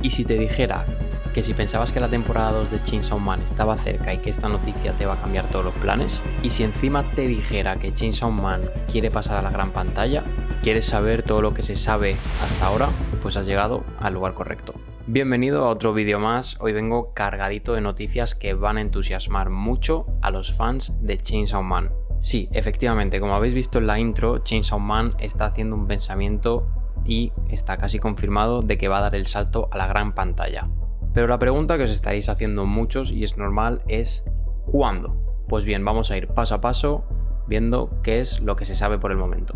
Y si te dijera que si pensabas que la temporada 2 de Chainsaw Man estaba cerca y que esta noticia te va a cambiar todos los planes, y si encima te dijera que Chainsaw Man quiere pasar a la gran pantalla, ¿quieres saber todo lo que se sabe hasta ahora? Pues has llegado al lugar correcto. Bienvenido a otro vídeo más. Hoy vengo cargadito de noticias que van a entusiasmar mucho a los fans de Chainsaw Man. Sí, efectivamente, como habéis visto en la intro, Chainsaw Man está haciendo un pensamiento y está casi confirmado de que va a dar el salto a la gran pantalla. Pero la pregunta que os estaréis haciendo muchos, y es normal, es ¿cuándo? Pues bien, vamos a ir paso a paso viendo qué es lo que se sabe por el momento.